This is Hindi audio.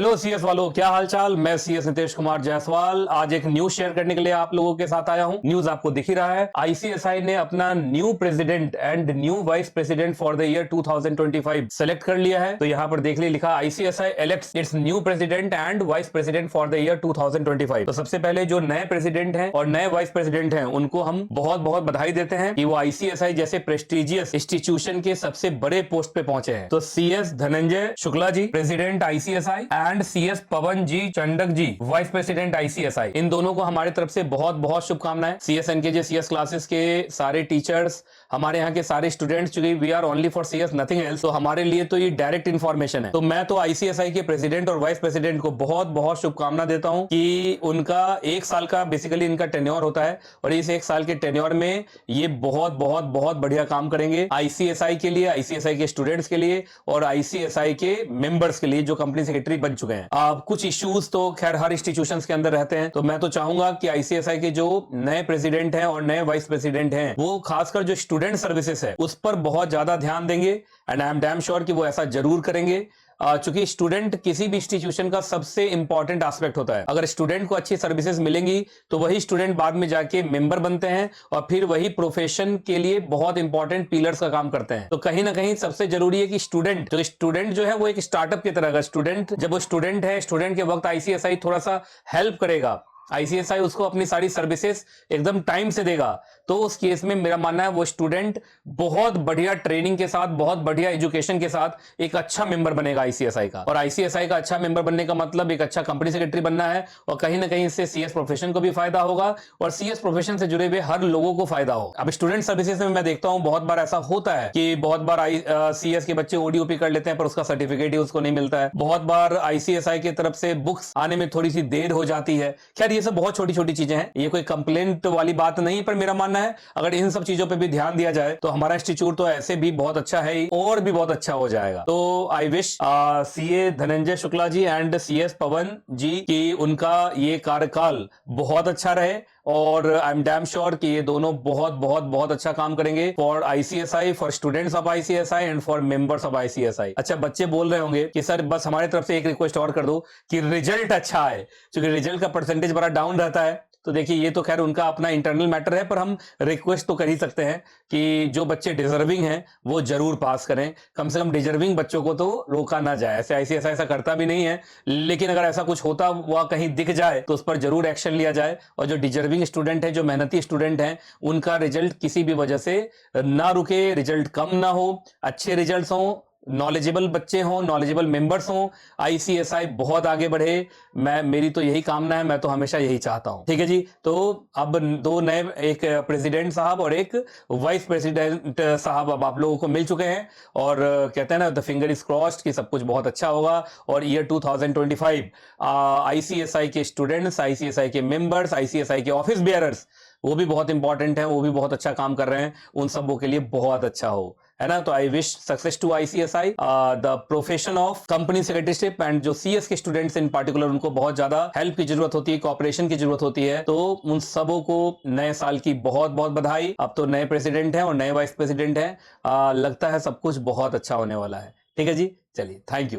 हेलो सीएस वालों, क्या हालचाल। मैं सीएस नितेश कुमार जायसवाल आज एक न्यूज शेयर करने के लिए आप लोगों के साथ आया हूं। न्यूज आपको दिख ही रहा है, आईसीएसआई ने अपना new president and new vice president for the year 2025 select कर लिया है। तो यहां पर देख लिए लिखा ICSI elects it's new president and vice president for the year 2025। तो सबसे पहले जो नए प्रेसिडेंट हैं और नए वाइस प्रेसिडेंट हैं उनको हम बहुत बहुत बधाई देते हैं कि वो आईसीएसआई जैसे प्रेस्टिजियस इंस्टीट्यूशन के सबसे बड़े पोस्ट पे पहुंचे हैं। तो CS Dhananjay Shukla ji president ICSI and CS Pawan ji Chandak ji vice president ICSI, इन दोनों को हमारे तरफ से बहुत बहुत शुभकामनाएं। सीएसएनकेजे सीएस क्लासेस के सारे टीचर्स, हमारे यहाँ के सारे स्टूडेंट्स, चूंकि we are only for CS nothing else, तो हमारे लिए तो ये डायरेक्ट इंफॉर्मेशन है। तो मैं तो आईसीएसआई के प्रेसिडेंट और वाइस प्रेसिडेंट को बहुत बहुत शुभकामना देता हूं कि उनका एक साल का बेसिकली इनका टेन्योर होता है और इस एक साल के टेन्योर में ये बहुत बहुत बहुत बढ़िया काम करेंगे आईसीएसआई के लिए, आईसीएसआई के स्टूडेंट्स के लिए और आईसीएसआई के मेंबर्स के लिए जो कंपनी सेक्रेटरी बन चुके हैं। कुछ इश्यूज तो खैर हर इंस्टीट्यूशंस के अंदर रहते हैं, तो मैं तो चाहूंगा कि आईसीएसआई के जो नए प्रेसिडेंट हैं और नए वाइस प्रेसिडेंट हैं वो खासकर जो स्टूडेंट सर्विसेज है उस पर बहुत ज्यादा ध्यान देंगे and I am damn sure कि वो ऐसा जरूर करेंगे। चूंकि स्टूडेंट किसी भी इंस्टीट्यूशन का सबसे इंपॉर्टेंट एस्पेक्ट होता है। अगर स्टूडेंट को अच्छी सर्विसेज मिलेंगी तो वही स्टूडेंट बाद में जाके मेंबर बनते हैं और फिर वही प्रोफेशन के लिए बहुत इंपॉर्टेंट पिलर्स का काम करते हैं। तो कहीं ना कहीं सबसे जरूरी है कि स्टूडेंट जो है वो एक स्टार्टअप की तरह का स्टूडेंट, जब वो स्टूडेंट है, स्टूडेंट के वक्त आईसीएसआई थोड़ा सा हेल्प करेगा, आईसीएसआई उसको अपनी सारी सर्विसेज एकदम टाइम से देगा, तो उस केस में मेरा मानना है वो स्टूडेंट बहुत बढ़िया ट्रेनिंग के साथ, बहुत बढ़िया एजुकेशन के साथ एक अच्छा मेंबर बनेगा आईसीएसआई का। और आईसीएसआई का अच्छा मेंबर बनने का मतलब एक अच्छा कंपनी सेक्रेटरी बनना है और कहीं ना कहीं इससे सीएस प्रोफेशन को भी फायदा होगा और सीएस प्रोफेशन से जुड़े हुए हर लोगों को फायदा हो। अब स्टूडेंट सर्विसेज में मैं देखता हूं बहुत बार ऐसा होता है कि बहुत बार सीएस के बच्चे ओडीओपी कर लेते हैं पर उसका सर्टिफिकेट ही उसको नहीं मिलता है। बहुत बार आईसीएसआई की तरफ से बुक्स आने में थोड़ी सी देर हो जाती है। खैर ये सब बहुत छोटी छोटी चीजें हैं, ये कोई कंप्लेंट वाली बात नहीं, पर मेरा मानना है अगर इन सब चीजों पे भी ध्यान दिया जाए तो हमारा इंस्टीट्यूट तो ऐसे भी बहुत अच्छा है और भी बहुत अच्छा हो जाएगा। तो I wish CA Dhananjay Shukla ji and CS Pawan ji की उनका ये कार्यकाल बहुत अच्छा रहे और आई एम डैम श्योर कि ये दोनों बहुत बहुत बहुत अच्छा काम करेंगे for ICSI, for students of ICSI and for members of ICSI. अच्छा, बच्चे बोल रहे होंगे कि सर बस हमारी तरफ से एक रिक्वेस्ट और कर दो कि रिजल्ट अच्छा है, क्योंकि रिजल्ट का परसेंटेज बड़ा डाउन रहता है। तो देखिए ये तो खैर उनका अपना इंटरनल मैटर है, पर हम रिक्वेस्ट तो कर ही सकते हैं कि जो बच्चे डिजर्विंग हैं वो जरूर पास करें। कम से कम डिजर्विंग बच्चों को तो रोका ना जाए। ऐसे आईसीएसआई ऐसा करता भी नहीं है, लेकिन अगर ऐसा कुछ होता हुआ कहीं दिख जाए तो उस पर जरूर एक्शन लिया जाए और जो डिजर्विंग स्टूडेंट है, जो मेहनती स्टूडेंट हैं, उनका रिजल्ट किसी भी वजह से ना रुके, रिजल्ट कम ना हो, अच्छे रिजल्ट हों, नॉलेजेबल बच्चे हों, नॉलेजेबल मेंबर्स हों, आईसीएसआई बहुत आगे बढ़े। मेरी तो यही कामना है, मैं तो हमेशा यही चाहता हूं। ठीक है जी, तो अब दो नए, एक प्रेसिडेंट साहब और एक वाइस प्रेसिडेंट साहब अब आप लोगों को मिल चुके हैं और कहते हैं ना द फिंगर इज क्रॉस्ड कि सब कुछ बहुत अच्छा होगा और ईयर 2025 आईसीएसआई के स्टूडेंट्स, आईसीएसआई के मेंबर्स, आईसीएसआई के ऑफिस बेयरर्स, वो भी बहुत इंपॉर्टेंट है, वो भी बहुत अच्छा काम कर रहे हैं, उन सबों के लिए बहुत अच्छा हो, है ना। तो I wish success to ICSI. The profession of company secretaryship and जो सीएस के स्टूडेंट्स इन पार्टिकुलर, उनको बहुत ज्यादा हेल्प की जरूरत होती है, कॉपरेशन की जरूरत होती है, तो उन सबों को नए साल की बहुत बहुत बधाई। अब तो नए प्रेसिडेंट हैं और नए वाइस प्रेसिडेंट हैं, लगता है सब कुछ बहुत अच्छा होने वाला है। ठीक है जी, चलिए, थैंक यू।